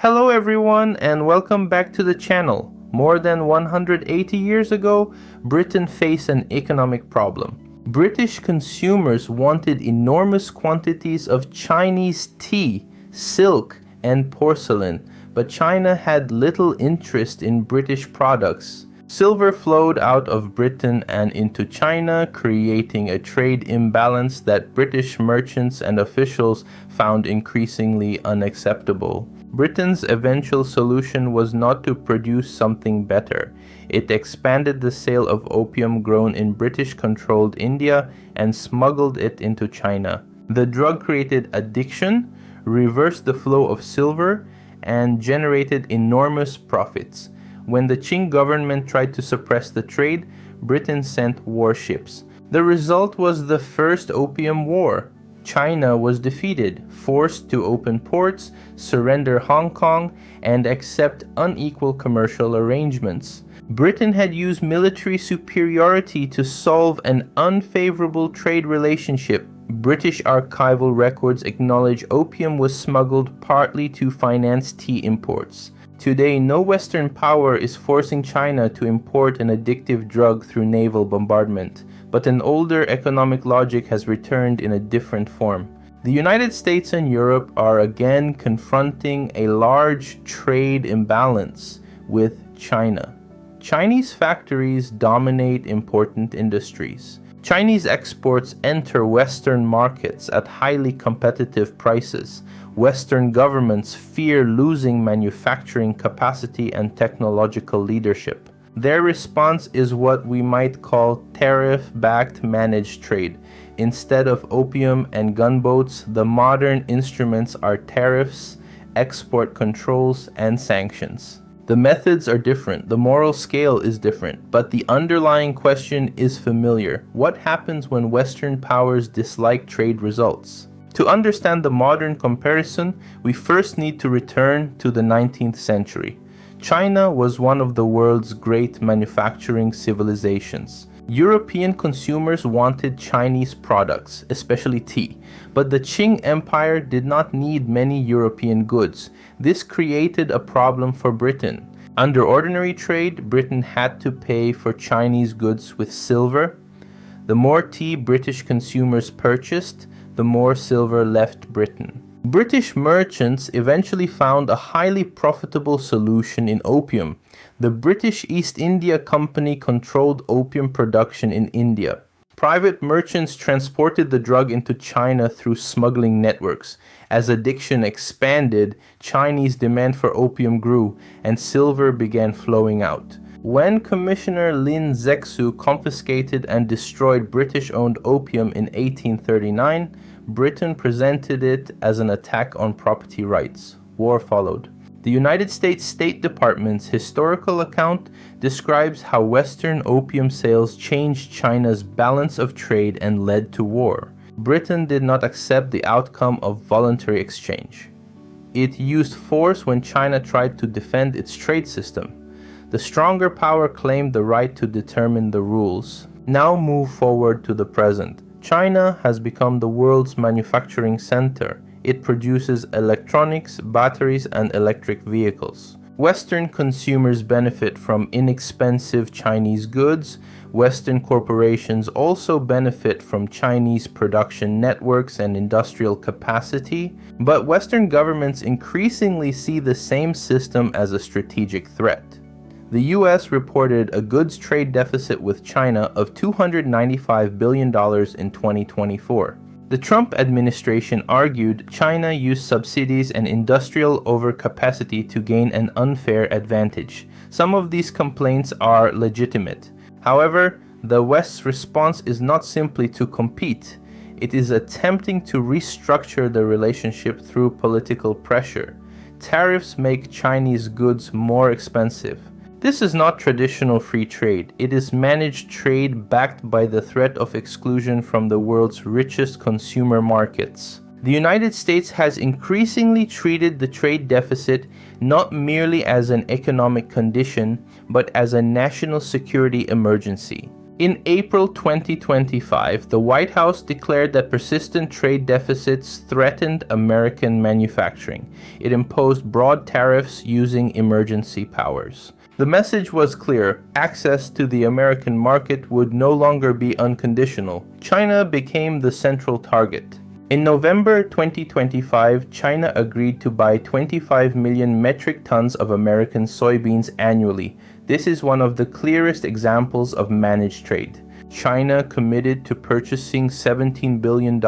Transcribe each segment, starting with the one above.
Hello everyone and welcome back to the channel. More than 180 years ago, Britain faced an economic problem. British consumers wanted enormous quantities of Chinese tea, silk, and porcelain, but China had little interest in British products. Silver flowed out of Britain and into China, creating a trade imbalance that British merchants and officials found increasingly unacceptable. Britain's eventual solution was not to produce something better. It expanded the sale of opium grown in British-controlled India and smuggled it into China. The drug created addiction, reversed the flow of silver, and generated enormous profits. When the Qing government tried to suppress the trade, Britain sent warships. The result was the First Opium War. China was defeated, forced to open ports, surrender Hong Kong, and accept unequal commercial arrangements. Britain had used military superiority to solve an unfavorable trade relationship. British archival records acknowledge opium was smuggled partly to finance tea imports. Today, no Western power is forcing China to import an addictive drug through naval bombardment, but an older economic logic has returned in a different form. The United States and Europe are again confronting a large trade imbalance with China. Chinese factories dominate important industries. Chinese exports enter Western markets at highly competitive prices. Western governments fear losing manufacturing capacity and technological leadership. Their response is what we might call tariff-backed managed trade. Instead of opium and gunboats, the modern instruments are tariffs, export controls, and sanctions. The methods are different, the moral scale is different, but the underlying question is familiar. What happens when Western powers dislike trade results? To understand the modern comparison, we first need to return to the 19th century. China was one of the world's great manufacturing civilizations. European consumers wanted Chinese products, especially tea, but the Qing Empire did not need many European goods. This created a problem for Britain. Under ordinary trade, Britain had to pay for Chinese goods with silver. The more tea British consumers purchased, the more silver left Britain. British merchants eventually found a highly profitable solution in opium. The British East India Company controlled opium production in India. Private merchants transported the drug into China through smuggling networks. As addiction expanded, Chinese demand for opium grew, and silver began flowing out. When Commissioner Lin Zexu confiscated and destroyed British-owned opium in 1839, Britain presented it as an attack on property rights. War followed. The United States State Department's historical account describes how Western opium sales changed China's balance of trade and led to war. Britain did not accept the outcome of voluntary exchange. It used force when China tried to defend its trade system. The stronger power claimed the right to determine the rules. Now move forward to the present. China has become the world's manufacturing center. It produces electronics, batteries, and electric vehicles. Western consumers benefit from inexpensive Chinese goods. Western corporations also benefit from Chinese production networks and industrial capacity. But Western governments increasingly see the same system as a strategic threat. The US reported a goods trade deficit with China of $295 billion in 2024. The Trump administration argued China used subsidies and industrial overcapacity to gain an unfair advantage. Some of these complaints are legitimate. However, the West's response is not simply to compete. It is attempting to restructure the relationship through political pressure. Tariffs make Chinese goods more expensive. This is not traditional free trade. It is managed trade backed by the threat of exclusion from the world's richest consumer markets. The United States has increasingly treated the trade deficit not merely as an economic condition, but as a national security emergency. In April 2025, the White House declared that persistent trade deficits threatened American manufacturing. It imposed broad tariffs using emergency powers. The message was clear: access to the American market would no longer be unconditional. China became the central target. In November 2025, China agreed to buy 25 million metric tons of American soybeans annually. This is one of the clearest examples of managed trade. China committed to purchasing $17 billion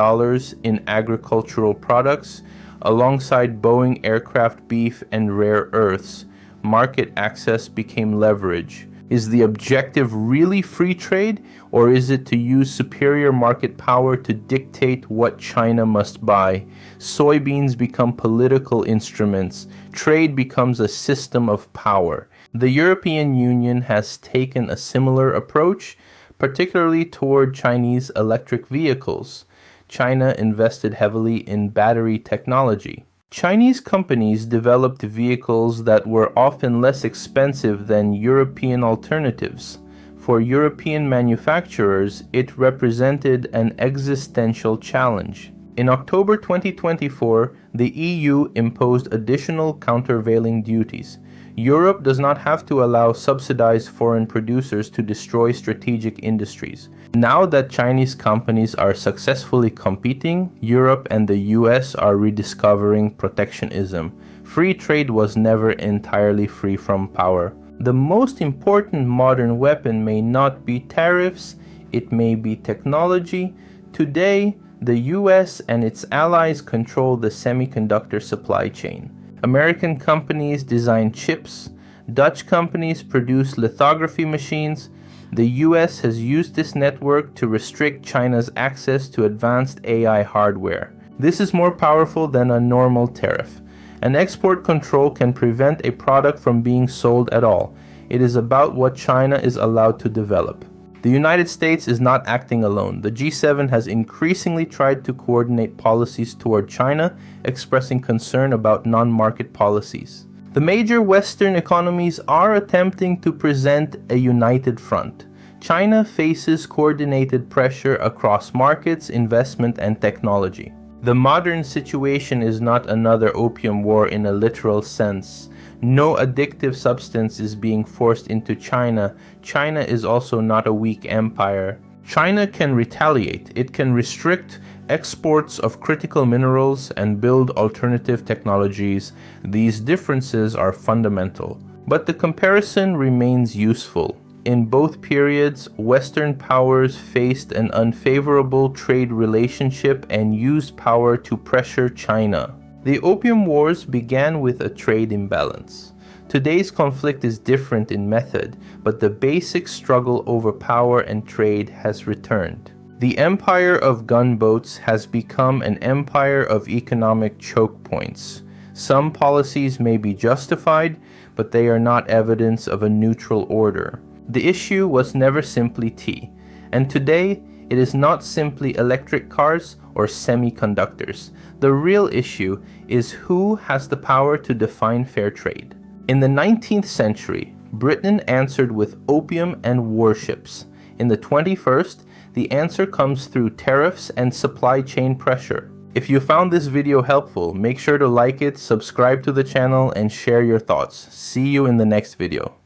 in agricultural products, alongside Boeing aircraft beef and rare earths. Market access became leverage. Is the objective really free trade, or is it to use superior market power to dictate what China must buy? Soybeans become political instruments. Trade becomes a system of power. The European Union has taken a similar approach, particularly toward Chinese electric vehicles. China invested heavily in battery technology. Chinese companies developed vehicles that were often less expensive than European alternatives. For European manufacturers, it represented an existential challenge. In October 2024, the EU imposed additional countervailing duties. Europe does not have to allow subsidized foreign producers to destroy strategic industries. Now that Chinese companies are successfully competing, Europe and the US are rediscovering protectionism. Free trade was never entirely free from power. The most important modern weapon may not be tariffs, it may be technology. Today, the US and its allies control the semiconductor supply chain. American companies design chips, Dutch companies produce lithography machines. The US has used this network to restrict China's access to advanced AI hardware. This is more powerful than a normal tariff. An export control can prevent a product from being sold at all. It is about what China is allowed to develop. The United States is not acting alone. The G7 has increasingly tried to coordinate policies toward China, expressing concern about non-market policies. The major Western economies are attempting to present a united front. China faces coordinated pressure across markets, investment, and technology. The modern situation is not another opium war in a literal sense. No addictive substance is being forced into China. China is also not a weak empire. China can retaliate. It can restrict exports of critical minerals and build alternative technologies. These differences are fundamental. But the comparison remains useful. In both periods, Western powers faced an unfavorable trade relationship and used power to pressure China. The Opium Wars began with a trade imbalance. Today's conflict is different in method, but the basic struggle over power and trade has returned. The empire of gunboats has become an empire of economic choke points. Some policies may be justified, but they are not evidence of a neutral order. The issue was never simply tea, and today it is not simply electric cars or semiconductors. The real issue is who has the power to define fair trade. In the 19th century, Britain answered with opium and warships. In the 21st, the answer comes through tariffs and supply chain pressure. If you found this video helpful, make sure to like it, subscribe to the channel, and share your thoughts. See you in the next video.